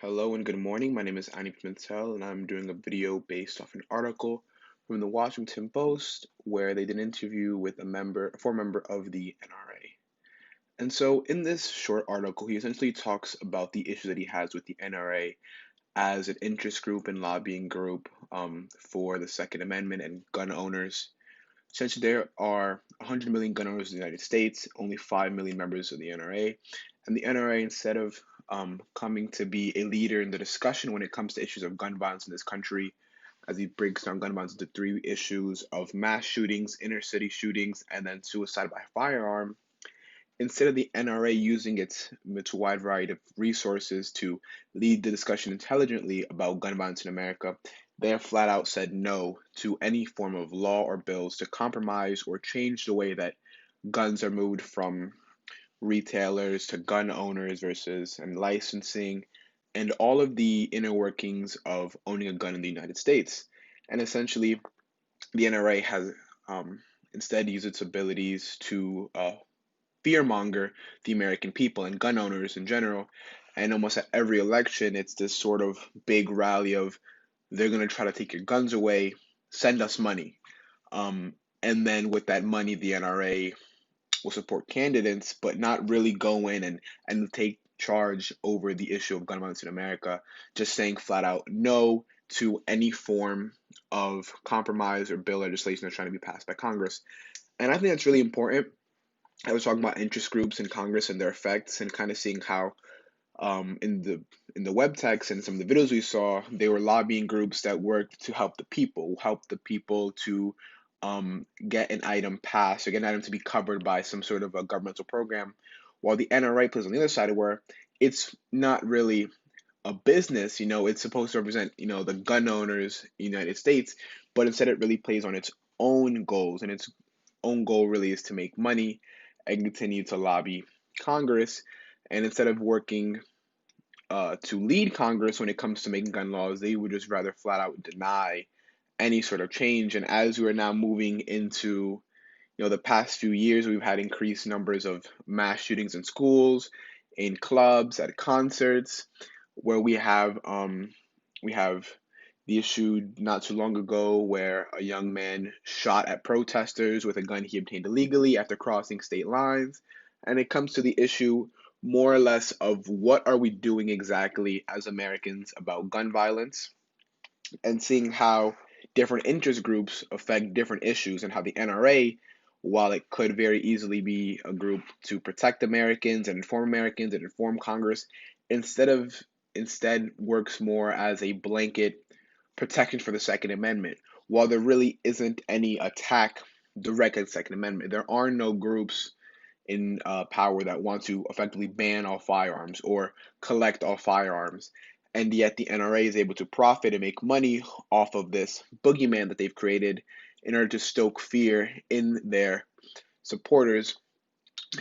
Hello and good morning. My name is Ani Pimentel, and I'm doing a video based off an article from the Washington Post where they did an interview with a former member of the NRA. And so, in this short article, he essentially talks about the issues that he has with the NRA as an interest group and lobbying group for the Second Amendment and gun owners. Essentially, there are 100 million gun owners in the United States, only 5 million members of the NRA. And the NRA, instead of coming to be a leader in the discussion when it comes to issues of gun violence in this country, as he breaks down gun violence into three issues of mass shootings, inner city shootings, and then suicide by firearm, instead of the NRA using its wide variety of resources to lead the discussion intelligently about gun violence in America, they have flat out said no to any form of law or bills to compromise or change the way that guns are moved from retailers to gun owners versus and licensing and all of the inner workings of owning a gun in the United States. And essentially, the NRA has instead used its abilities to fearmonger the American people and gun owners in general. And almost at every election, it's this sort of big rally of they're going to try to take your guns away, send us money. And then with that money, the NRA will support candidates, but not really go in and take charge over the issue of gun violence in America, just saying flat out no to any form of compromise or bill legislation that's trying to be passed by Congress. And I think that's really important. I was talking about interest groups in Congress and their effects, and kind of seeing how in the web text and some of the videos we saw, they were lobbying groups that worked to help the people to get an item passed or get an item to be covered by some sort of a governmental program, while the NRA plays on the other side where it's not really a business, it's supposed to represent, the gun owners in the United States, but instead it really plays on its own goals, and its own goal really is to make money and continue to lobby Congress. And instead of working to lead Congress when it comes to making gun laws, they would just rather flat out deny any sort of change. And as we are now moving into, the past few years, we've had increased numbers of mass shootings in schools, in clubs, at concerts, where we have the issue not too long ago where a young man shot at protesters with a gun he obtained illegally after crossing state lines. And it comes to the issue more or less of what are we doing exactly as Americans about gun violence, and seeing how different interest groups affect different issues, and how the NRA, while it could very easily be a group to protect Americans and inform Congress, instead of instead works more as a blanket protection for the Second Amendment. While there really isn't any attack direct at the Second Amendment, there are no groups in power that want to effectively ban all firearms or collect all firearms. And yet the NRA is able to profit and make money off of this boogeyman that they've created in order to stoke fear in their supporters.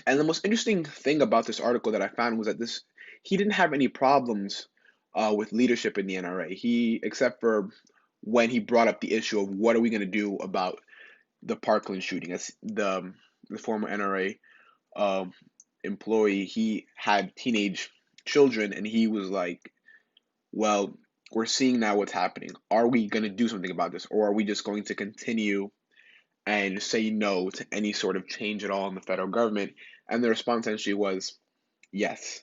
And the most interesting thing about this article that I found was that this he didn't have any problems with leadership in the NRA. Except for when he brought up the issue of what are we going to do about the Parkland shooting. As the former NRA um, employee, he had teenage children, and he was like, well, we're seeing now what's happening. Are we going to do something about this, or are we just going to continue and say no to any sort of change at all in the federal government? And the response essentially was, yes,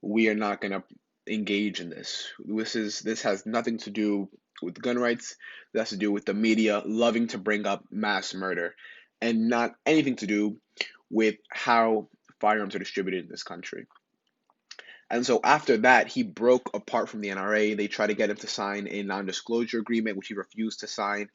we are not going to engage in this. This has nothing to do with gun rights. This has to do with the media loving to bring up mass murder, and not anything to do with how firearms are distributed in this country. And so after that, he broke apart from the NRA. They tried to get him to sign a non-disclosure agreement, which he refused to sign.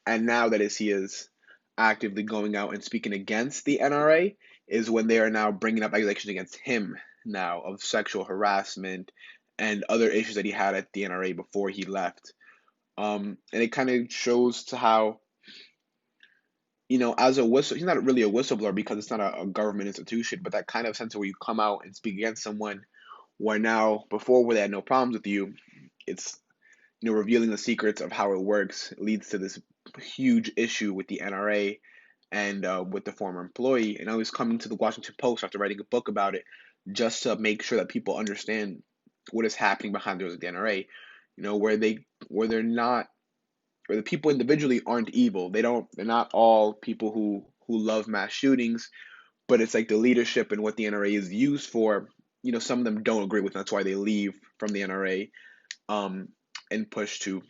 And now that he is actively going out and speaking against the NRA, is when they are now bringing up accusations against him now of sexual harassment and other issues that he had at the NRA before he left. And it kind of shows to how, as he's not really a whistleblower because it's not a government institution, but that kind of sense where you come out and speak against someone where now, before where they had no problems with you, it's, revealing the secrets of how it works leads to this huge issue with the NRA and with the former employee. And I was coming to the Washington Post after writing a book about it just to make sure that people understand what is happening behind the doors of the NRA, where they're not, where the people individually aren't evil. They're not all people who love mass shootings, but it's like the leadership and what the NRA is used for. Some of them don't agree with. That's why they leave from the NRA, um, and push to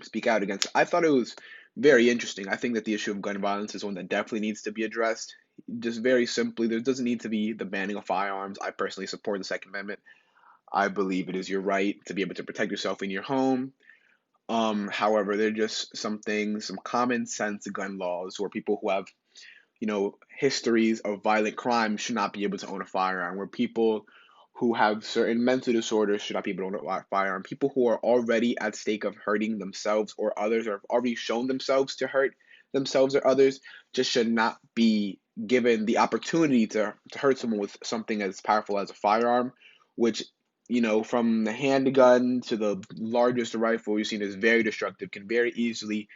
speak out against. I thought it was very interesting. I think that the issue of gun violence is one that definitely needs to be addressed. Just very simply, there doesn't need to be the banning of firearms. I personally support the Second Amendment. I believe it is your right to be able to protect yourself in your home. However, there are just some things, some common sense gun laws where people who have, histories of violent crime should not be able to own a firearm, where people who have certain mental disorders should not be able to own a firearm. People who are already at stake of hurting themselves or others, or have already shown themselves to hurt themselves or others, just should not be given the opportunity to hurt someone with something as powerful as a firearm, which, from the handgun to the largest rifle you've seen is very destructive, can very easily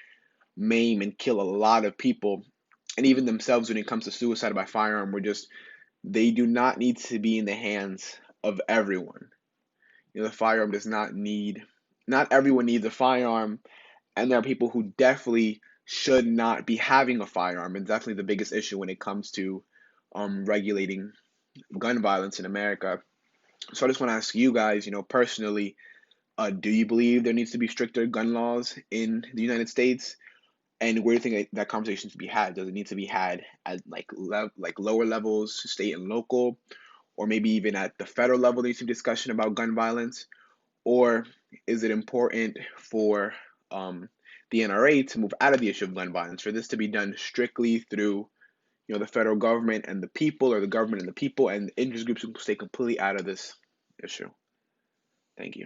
maim and kill a lot of people, and even themselves when it comes to suicide by firearm. They do not need to be in the hands of everyone. The firearm does not need, not everyone needs a firearm, and there are people who definitely should not be having a firearm, and definitely the biggest issue when it comes to regulating gun violence in America. So I just want to ask you guys, personally, do you believe there needs to be stricter gun laws in the United States? And where do you think that conversation should be had? Does it need to be had at like lower levels, state and local, or maybe even at the federal level? There's some discussion about gun violence, or is it important for the NRA to move out of the issue of gun violence, for this to be done strictly through the federal government and the people, or the government and the people, and interest groups will stay completely out of this issue? Thank you.